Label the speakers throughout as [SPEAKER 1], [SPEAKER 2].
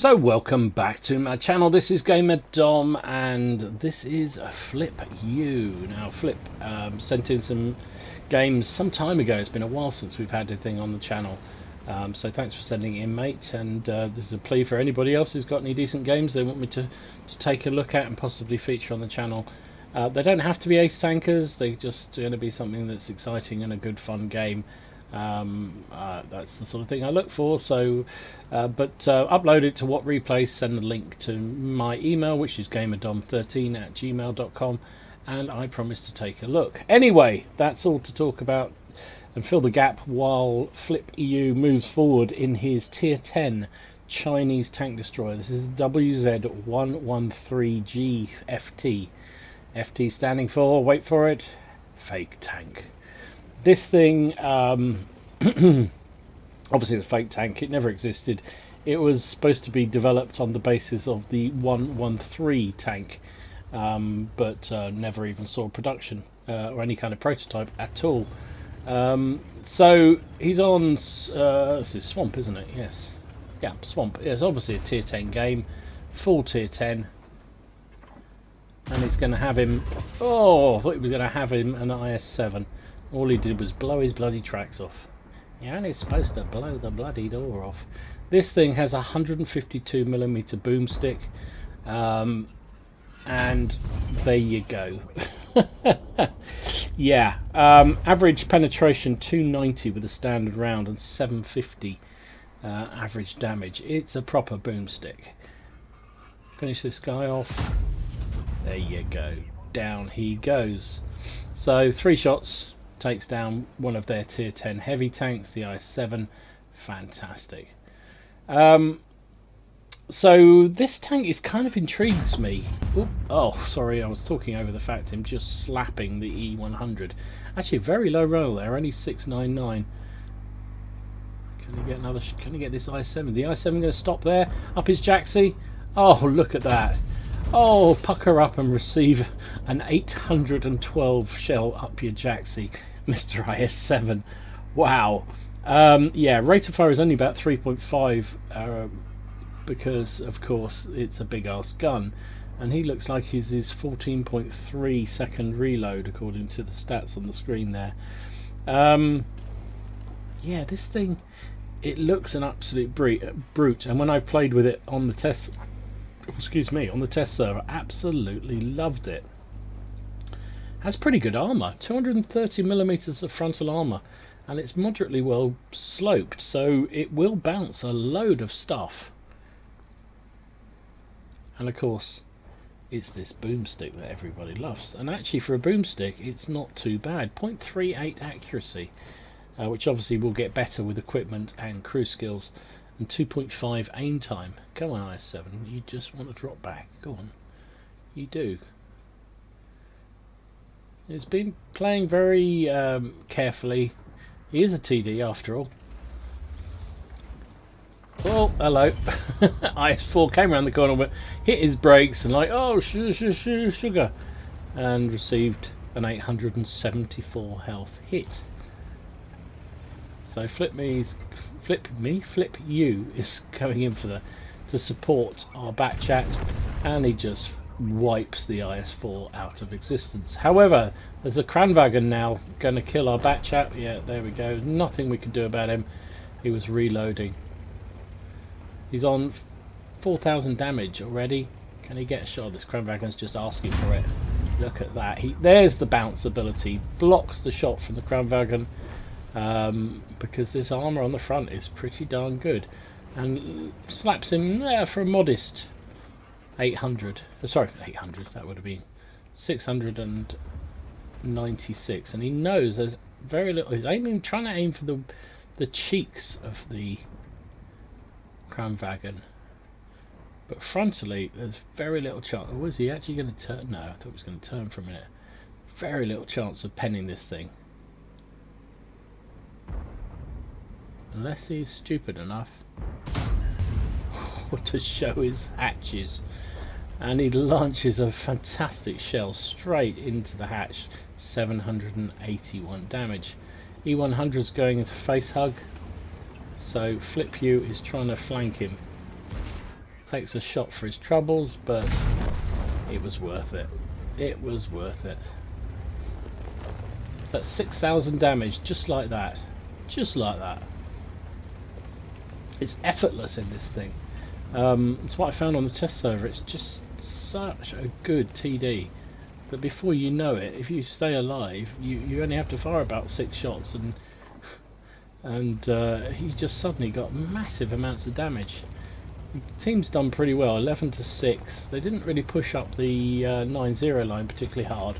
[SPEAKER 1] So welcome back to my channel. This is Gamer Dom and this is a Flip U. Now Flip sent in some games some time ago. It's been a while since we've had anything on the channel, so thanks for sending it in, mate. And this is a plea for anybody else who's got any decent games they want me to take a look at and possibly feature on the channel. They don't have to be ace tankers, they're just going to be something that's exciting and a good fun game. That's the sort of thing I look for. So upload it to WoT Replay, send the link to my email, which is gamerdom13@gmail.com, and I promise to take a look. Anyway, that's all to talk about and fill the gap while Flip EU moves forward in his tier 10 Chinese tank destroyer. This is WZ-113G FT. FT standing for, wait for it, fake tank. This thing, obviously the fake tank, it never existed. It was supposed to be developed on the basis of the 113 tank, but never even saw production or any kind of prototype at all. So he's on, this is Swamp, isn't it? Yes. Yeah, Swamp. It's obviously a tier 10 game, full tier 10. And he's going to have him, oh, I thought he was going to have him an IS-7. All he did was blow his bloody tracks off. You're only supposed to blow the bloody door off. This thing has a 152mm boomstick, and there you go. Yeah, average penetration 290 with a standard round and 750 average damage. It's a proper boomstick. Finish this guy off. There you go. Down he goes. So 3 shots. Takes down one of their tier 10 heavy tanks, the IS-7. Fantastic. So this tank is kind of intrigues me. Oop, oh, sorry, I was talking over the fact him just slapping the E100. Actually, a very low roll there, only 699. Can he get another? Can he get this IS-7? The IS-7 going to stop there? Up his Jaxie. Oh, look at that. Oh, pucker up and receive an 812 shell up your Jaxie, Mr. IS-7. Wow. Yeah, rate of fire is only about 3.5 because, of course, it's a big-ass gun. And he looks like he's his 14.3 second reload, according to the stats on the screen there. Yeah, this thing, it looks an absolute brute. And when I've played with it on the test, excuse me, on the test server, absolutely loved it. Has pretty good armor, 230mm of frontal armor, and it's moderately well sloped, so it will bounce a load of stuff. And of course, it's this boomstick that everybody loves. And actually, for a boomstick, it's not too bad. 0.38 accuracy, which obviously will get better with equipment and crew skills. And 2.5 aim time. Come on, IS-7, you just want to drop back. Go on. You do. It's been playing very carefully. He is a TD after all. Oh, hello. IS-4 came around the corner, but hit his brakes and like, oh, sugar. And received an 874 health hit. So Flip U is going in for to support our bat chat, and he just wipes the IS-4 out of existence. However, there's a Kranwagen now going to kill our bat chat. Yeah, there we go. Nothing we can do about him. He was reloading. He's on 4,000 damage already. Can he get a shot? This Kranwagen's just asking for it. Look at that. There's the bounce ability. Blocks the shot from the Kranwagen. Because this armor on the front is pretty darn good, and slaps him there for a modest 800. Sorry, 800. That would have been 696. And he knows there's very little. He's trying to aim for the cheeks of the Kranwagen, but frontally there's very little chance. Or was he actually going to turn? No, I thought he was going to turn for a minute. Very little chance of penning this thing. Unless he's stupid enough to show his hatches. And he launches a fantastic shell straight into the hatch. 781 damage. E100's going into face hug. So Flip U is trying to flank him. Takes a shot for his troubles, but it was worth it. It was worth it. That's 6,000 damage, just like that. Just like that. It's effortless in this thing. It's what I found on the test server. It's just such a good TD that before you know it, if you stay alive, you only have to fire about 6 shots, and he just suddenly got massive amounts of damage. The team's done pretty well, 11-6. They didn't really push up the 9-0 line particularly hard,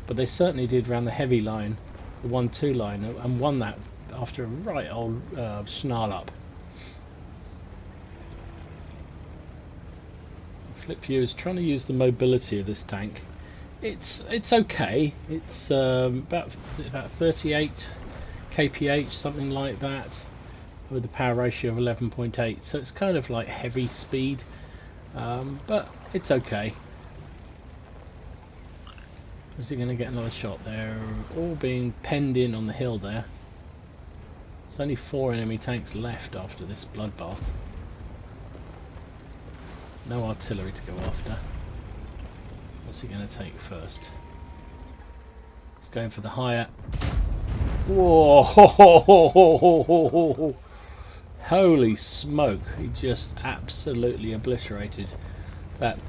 [SPEAKER 1] but they certainly did around the heavy line, the 1-2 line, and won that after a right old snarl up. Flip View is trying to use the mobility of this tank. It's okay. It's about 38 kph, something like that, with a power ratio of 11.8. So it's kind of like heavy speed, but it's okay. Is he going to get another shot? They're all being penned in on the hill there. There's only 4 enemy tanks left after this bloodbath. No artillery to go after. What's he going to take first? He's going for the higher. Whoa! Holy smoke! He just absolutely obliterated that.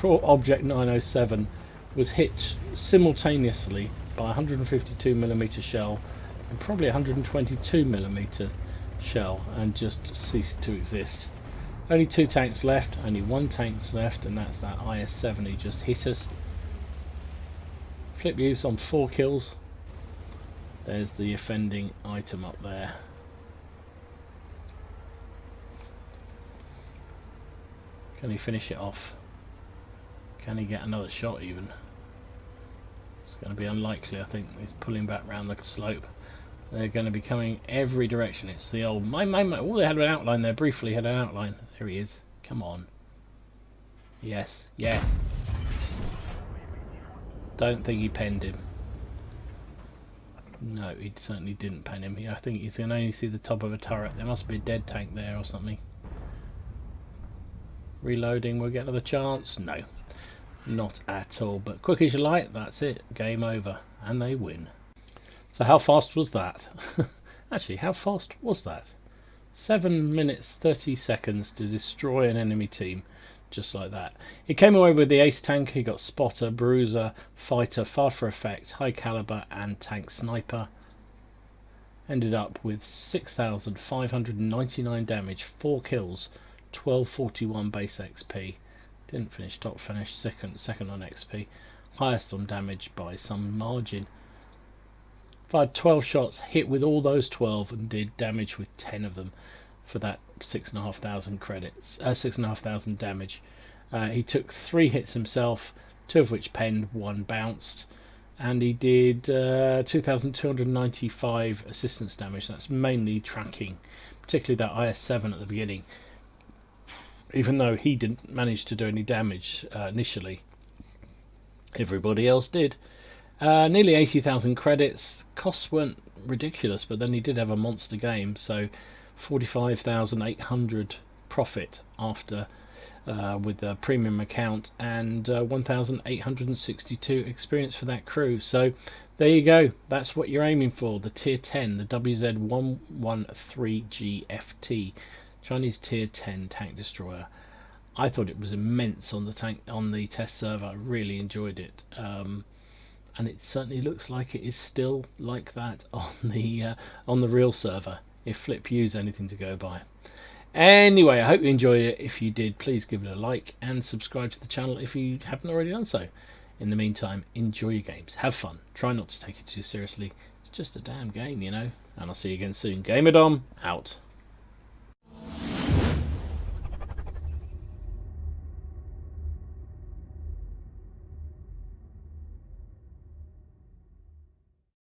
[SPEAKER 1] Object 907 was hit simultaneously by a 152mm shell and probably a 122mm shell, and just ceased to exist. Only 2 tanks left, only 1 tank left, and that's that IS-7 he just hit us. Flip Views on 4 kills. There's the offending item up there. Can he finish it off? Can he get another shot even? It's going to be unlikely, I think. He's pulling back round the slope. They're going to be coming every direction. It's the old... Oh, they had an outline there. Briefly had an outline. There he is. Come on. Yes. Yes. Don't think he penned him. No, he certainly didn't pen him. I think you can only see the top of a turret. There must be a dead tank there or something. Reloading. We'll get another chance. No. Not at all. But quick as you like. That's it. Game over. And they win. So how fast was that? Actually, how fast was that? 7 minutes 30 seconds to destroy an enemy team, just like that. He came away with the ace tank. He got spotter, bruiser, fighter, fire for effect, high caliber, and tank sniper. Ended up with 6,599 damage, 4 kills, 1241 base XP. Didn't finish top, finished second on XP. Highest on damage by some margin. Fired 12 shots, hit with all those 12, and did damage with 10 of them for that 6,500 credits, 6,500 damage. He took 3 hits himself, 2 of which penned, 1 bounced, and he did 2,295 assistance damage. That's mainly tracking, particularly that IS-7 at the beginning. Even though he didn't manage to do any damage initially, everybody else did. Nearly 80,000 credits. Costs weren't ridiculous, but then he did have a monster game, so 45,800 profit after with the premium account, and 1,862 experience for that crew. So there you go. That's what you're aiming for. The tier 10, the WZ-113G FT, Chinese tier 10 tank destroyer. I thought it was immense on the test server. I really enjoyed it. And it certainly looks like it is still like that on the real server, if Flip View's anything to go by. Anyway, I hope you enjoyed it. If you did, please give it a like and subscribe to the channel if you haven't already done so. In the meantime, enjoy your games, have fun, try not to take it too seriously. It's just a damn game, you know. And I'll see you again soon. GamerDom out.